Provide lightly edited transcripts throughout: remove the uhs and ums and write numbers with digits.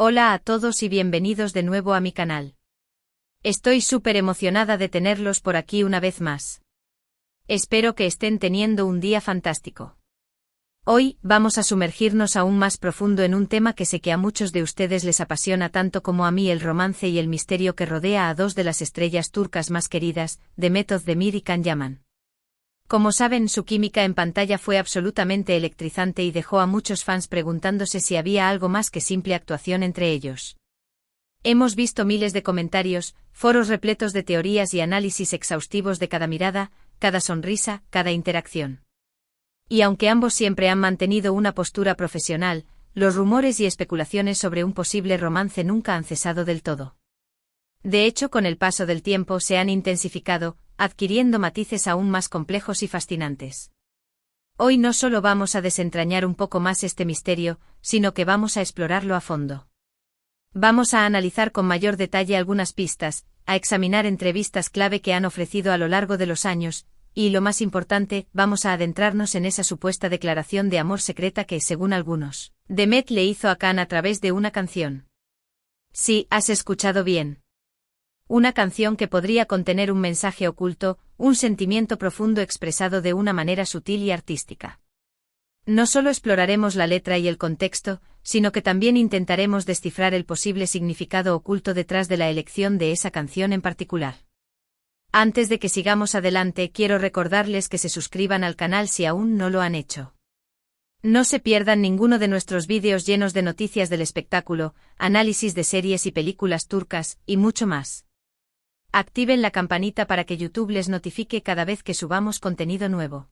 Hola a todos y bienvenidos de nuevo a mi canal. Estoy súper emocionada de tenerlos por aquí una vez más. Espero que estén teniendo un día fantástico. Hoy, vamos a sumergirnos aún más profundo en un tema que sé que a muchos de ustedes les apasiona tanto como a mí: el romance y el misterio que rodea a dos de las estrellas turcas más queridas, Demet Özdemir y Can Yaman. Como saben, su química en pantalla fue absolutamente electrizante y dejó a muchos fans preguntándose si había algo más que simple actuación entre ellos. Hemos visto miles de comentarios, foros repletos de teorías y análisis exhaustivos de cada mirada, cada sonrisa, cada interacción. Y aunque ambos siempre han mantenido una postura profesional, los rumores y especulaciones sobre un posible romance nunca han cesado del todo. De hecho, con el paso del tiempo se han intensificado, adquiriendo matices aún más complejos y fascinantes. Hoy no solo vamos a desentrañar un poco más este misterio, sino que vamos a explorarlo a fondo. Vamos a analizar con mayor detalle algunas pistas, a examinar entrevistas clave que han ofrecido a lo largo de los años, y lo más importante, vamos a adentrarnos en esa supuesta declaración de amor secreta que, según algunos, Demet le hizo a Can a través de una canción. Sí, has escuchado bien. Una canción que podría contener un mensaje oculto, un sentimiento profundo expresado de una manera sutil y artística. No solo exploraremos la letra y el contexto, sino que también intentaremos descifrar el posible significado oculto detrás de la elección de esa canción en particular. Antes de que sigamos adelante, quiero recordarles que se suscriban al canal si aún no lo han hecho. No se pierdan ninguno de nuestros vídeos llenos de noticias del espectáculo, análisis de series y películas turcas, y mucho más. Activen la campanita para que YouTube les notifique cada vez que subamos contenido nuevo.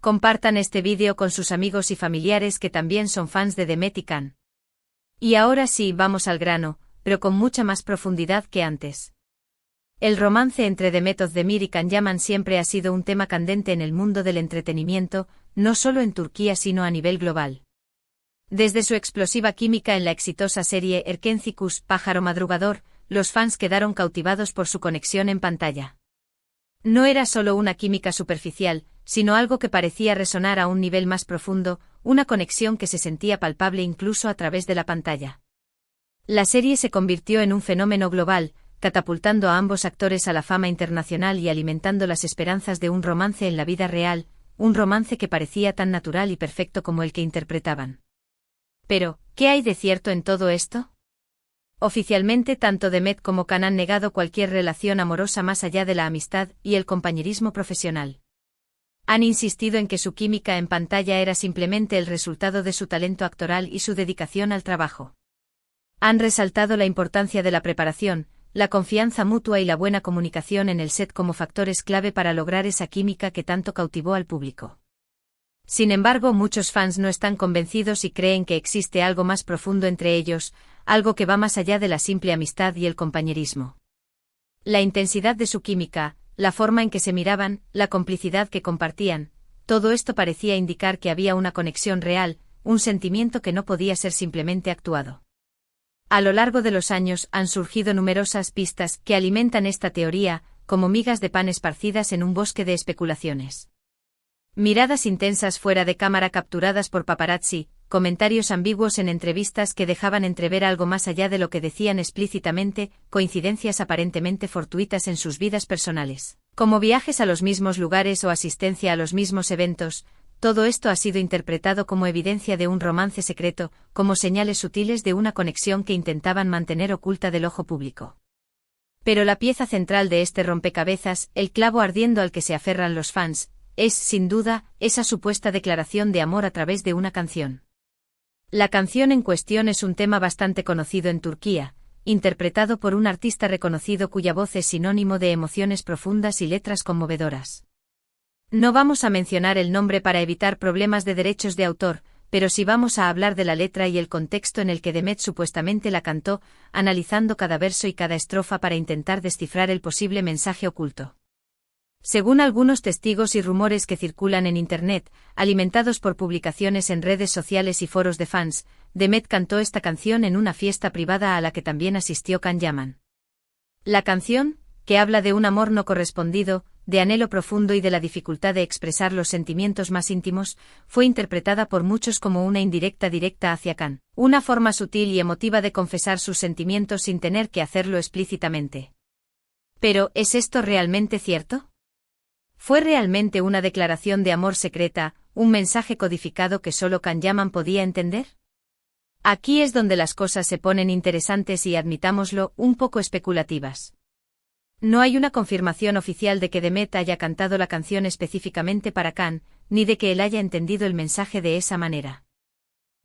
Compartan este vídeo con sus amigos y familiares que también son fans de Demet y Can. Y ahora sí, vamos al grano, pero con mucha más profundidad que antes. El romance entre Demet Özdemir y Can Yaman siempre ha sido un tema candente en el mundo del entretenimiento, no solo en Turquía sino a nivel global. Desde su explosiva química en la exitosa serie Erkenci Pájaro Madrugador, los fans quedaron cautivados por su conexión en pantalla. No era solo una química superficial, sino algo que parecía resonar a un nivel más profundo, una conexión que se sentía palpable incluso a través de la pantalla. La serie se convirtió en un fenómeno global, catapultando a ambos actores a la fama internacional y alimentando las esperanzas de un romance en la vida real, un romance que parecía tan natural y perfecto como el que interpretaban. Pero, ¿qué hay de cierto en todo esto? Oficialmente, tanto Demet como Can han negado cualquier relación amorosa más allá de la amistad y el compañerismo profesional. Han insistido en que su química en pantalla era simplemente el resultado de su talento actoral y su dedicación al trabajo. Han resaltado la importancia de la preparación, la confianza mutua y la buena comunicación en el set como factores clave para lograr esa química que tanto cautivó al público. Sin embargo, muchos fans no están convencidos y creen que existe algo más profundo entre ellos, algo que va más allá de la simple amistad y el compañerismo. La intensidad de su química, la forma en que se miraban, la complicidad que compartían, todo esto parecía indicar que había una conexión real, un sentimiento que no podía ser simplemente actuado. A lo largo de los años han surgido numerosas pistas que alimentan esta teoría, como migas de pan esparcidas en un bosque de especulaciones. Miradas intensas fuera de cámara capturadas por paparazzi, comentarios ambiguos en entrevistas que dejaban entrever algo más allá de lo que decían explícitamente, coincidencias aparentemente fortuitas en sus vidas personales, como viajes a los mismos lugares o asistencia a los mismos eventos. Todo esto ha sido interpretado como evidencia de un romance secreto, como señales sutiles de una conexión que intentaban mantener oculta del ojo público. Pero la pieza central de este rompecabezas, el clavo ardiendo al que se aferran los fans, es, sin duda, esa supuesta declaración de amor a través de una canción. La canción en cuestión es un tema bastante conocido en Turquía, interpretado por un artista reconocido cuya voz es sinónimo de emociones profundas y letras conmovedoras. No vamos a mencionar el nombre para evitar problemas de derechos de autor, pero sí vamos a hablar de la letra y el contexto en el que Demet supuestamente la cantó, analizando cada verso y cada estrofa para intentar descifrar el posible mensaje oculto. Según algunos testigos y rumores que circulan en Internet, alimentados por publicaciones en redes sociales y foros de fans, Demet cantó esta canción en una fiesta privada a la que también asistió Can Yaman. La canción, que habla de un amor no correspondido, de anhelo profundo y de la dificultad de expresar los sentimientos más íntimos, fue interpretada por muchos como una indirecta directa hacia Khan, una forma sutil y emotiva de confesar sus sentimientos sin tener que hacerlo explícitamente. Pero, ¿es esto realmente cierto? ¿Fue realmente una declaración de amor secreta, un mensaje codificado que solo Khan Yaman podía entender? Aquí es donde las cosas se ponen interesantes y, admitámoslo, un poco especulativas. No hay una confirmación oficial de que Demet haya cantado la canción específicamente para Khan, ni de que él haya entendido el mensaje de esa manera.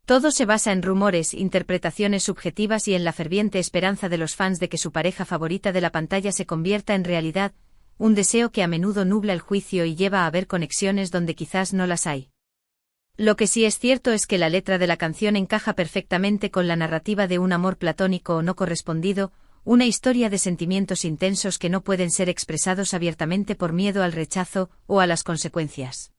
Todo se basa en rumores, interpretaciones subjetivas y en la ferviente esperanza de los fans de que su pareja favorita de la pantalla se convierta en realidad, un deseo que a menudo nubla el juicio y lleva a ver conexiones donde quizás no las hay. Lo que sí es cierto es que la letra de la canción encaja perfectamente con la narrativa de un amor platónico o no correspondido, una historia de sentimientos intensos que no pueden ser expresados abiertamente por miedo al rechazo o a las consecuencias.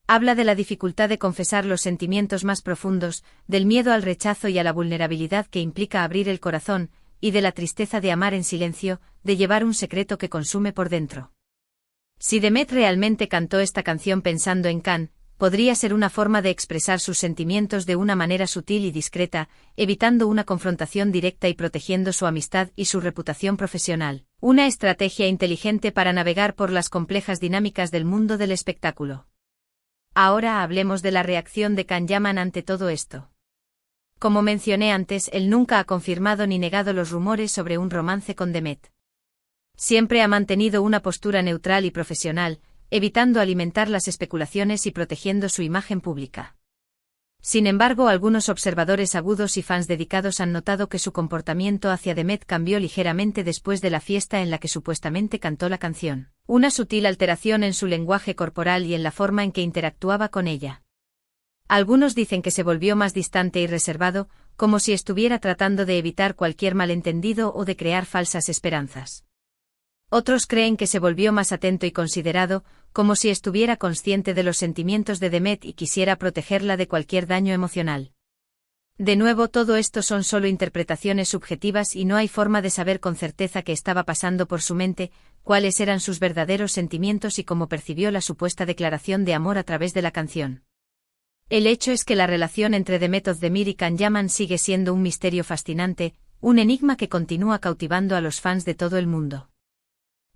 Habla de la dificultad de confesar los sentimientos más profundos, del miedo al rechazo y a la vulnerabilidad que implica abrir el corazón, y de la tristeza de amar en silencio, de llevar un secreto que consume por dentro. Si Demet realmente cantó esta canción pensando en Khan, podría ser una forma de expresar sus sentimientos de una manera sutil y discreta, evitando una confrontación directa y protegiendo su amistad y su reputación profesional. Una estrategia inteligente para navegar por las complejas dinámicas del mundo del espectáculo. Ahora hablemos de la reacción de Khan Yaman ante todo esto. Como mencioné antes, él nunca ha confirmado ni negado los rumores sobre un romance con Demet. Siempre ha mantenido una postura neutral y profesional, evitando alimentar las especulaciones y protegiendo su imagen pública. Sin embargo, algunos observadores agudos y fans dedicados han notado que su comportamiento hacia Demet cambió ligeramente después de la fiesta en la que supuestamente cantó la canción, una sutil alteración en su lenguaje corporal y en la forma en que interactuaba con ella. Algunos dicen que se volvió más distante y reservado, como si estuviera tratando de evitar cualquier malentendido o de crear falsas esperanzas. Otros creen que se volvió más atento y considerado, como si estuviera consciente de los sentimientos de Demet y quisiera protegerla de cualquier daño emocional. De nuevo, todo esto son solo interpretaciones subjetivas y no hay forma de saber con certeza qué estaba pasando por su mente, cuáles eran sus verdaderos sentimientos y cómo percibió la supuesta declaración de amor a través de la canción. El hecho es que la relación entre Demet Özdemir y Khan Yaman sigue siendo un misterio fascinante, un enigma que continúa cautivando a los fans de todo el mundo.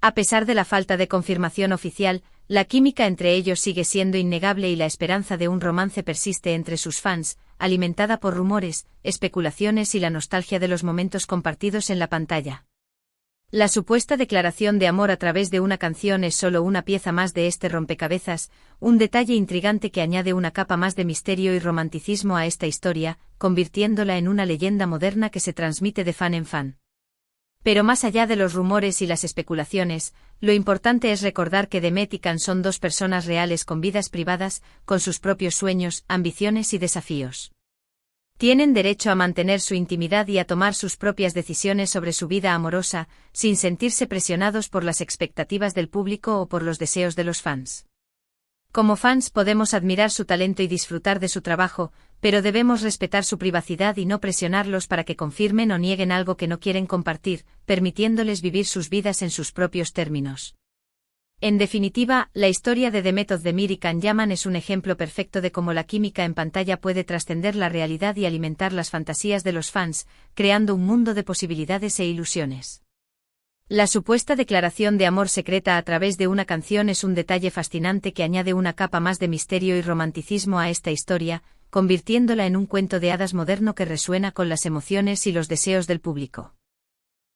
A pesar de la falta de confirmación oficial, la química entre ellos sigue siendo innegable y la esperanza de un romance persiste entre sus fans, alimentada por rumores, especulaciones y la nostalgia de los momentos compartidos en la pantalla. La supuesta declaración de amor a través de una canción es solo una pieza más de este rompecabezas, un detalle intrigante que añade una capa más de misterio y romanticismo a esta historia, convirtiéndola en una leyenda moderna que se transmite de fan en fan. Pero más allá de los rumores y las especulaciones, lo importante es recordar que Demet y Khan son dos personas reales con vidas privadas, con sus propios sueños, ambiciones y desafíos. Tienen derecho a mantener su intimidad y a tomar sus propias decisiones sobre su vida amorosa, sin sentirse presionados por las expectativas del público o por los deseos de los fans. Como fans podemos admirar su talento y disfrutar de su trabajo, pero debemos respetar su privacidad y no presionarlos para que confirmen o nieguen algo que no quieren compartir, permitiéndoles vivir sus vidas en sus propios términos. En definitiva, la historia de Demet Özdemir y Khan Yaman es un ejemplo perfecto de cómo la química en pantalla puede trascender la realidad y alimentar las fantasías de los fans, creando un mundo de posibilidades e ilusiones. La supuesta declaración de amor secreta a través de una canción es un detalle fascinante que añade una capa más de misterio y romanticismo a esta historia, convirtiéndola en un cuento de hadas moderno que resuena con las emociones y los deseos del público.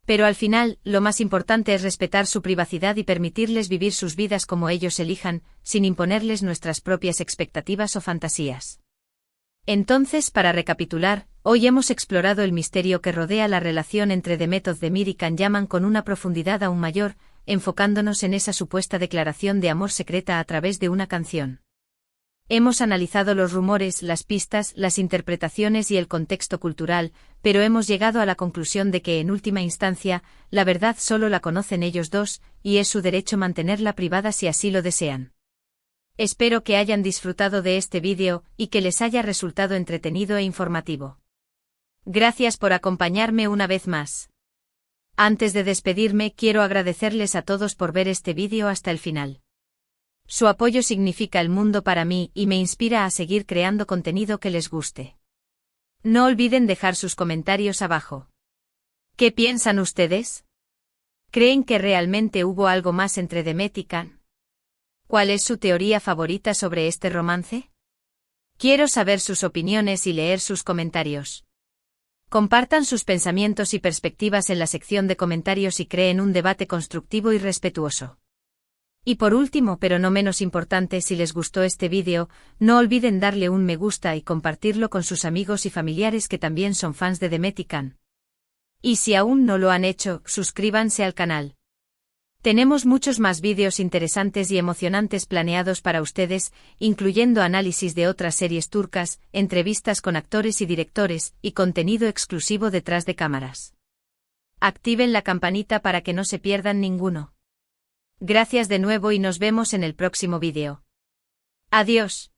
Pero al final, lo más importante es respetar su privacidad y permitirles vivir sus vidas como ellos elijan, sin imponerles nuestras propias expectativas o fantasías. Entonces, para recapitular, hoy hemos explorado el misterio que rodea la relación entre Demet Özdemir y Khan Yaman con una profundidad aún mayor, enfocándonos en esa supuesta declaración de amor secreta a través de una canción. Hemos analizado los rumores, las pistas, las interpretaciones y el contexto cultural, pero hemos llegado a la conclusión de que en última instancia, la verdad solo la conocen ellos dos, y es su derecho mantenerla privada si así lo desean. Espero que hayan disfrutado de este vídeo y que les haya resultado entretenido e informativo. Gracias por acompañarme una vez más. Antes de despedirme, quiero agradecerles a todos por ver este vídeo hasta el final. Su apoyo significa el mundo para mí y me inspira a seguir creando contenido que les guste. No olviden dejar sus comentarios abajo. ¿Qué piensan ustedes? ¿Creen que realmente hubo algo más entre Demet y Can? ¿Cuál es su teoría favorita sobre este romance? Quiero saber sus opiniones y leer sus comentarios. Compartan sus pensamientos y perspectivas en la sección de comentarios y creen un debate constructivo y respetuoso. Y por último, pero no menos importante, si les gustó este vídeo, no olviden darle un me gusta y compartirlo con sus amigos y familiares que también son fans de Demet y Can. Y si aún no lo han hecho, suscríbanse al canal. Tenemos muchos más vídeos interesantes y emocionantes planeados para ustedes, incluyendo análisis de otras series turcas, entrevistas con actores y directores, y contenido exclusivo detrás de cámaras. Activen la campanita para que no se pierdan ninguno. Gracias de nuevo y nos vemos en el próximo vídeo. Adiós.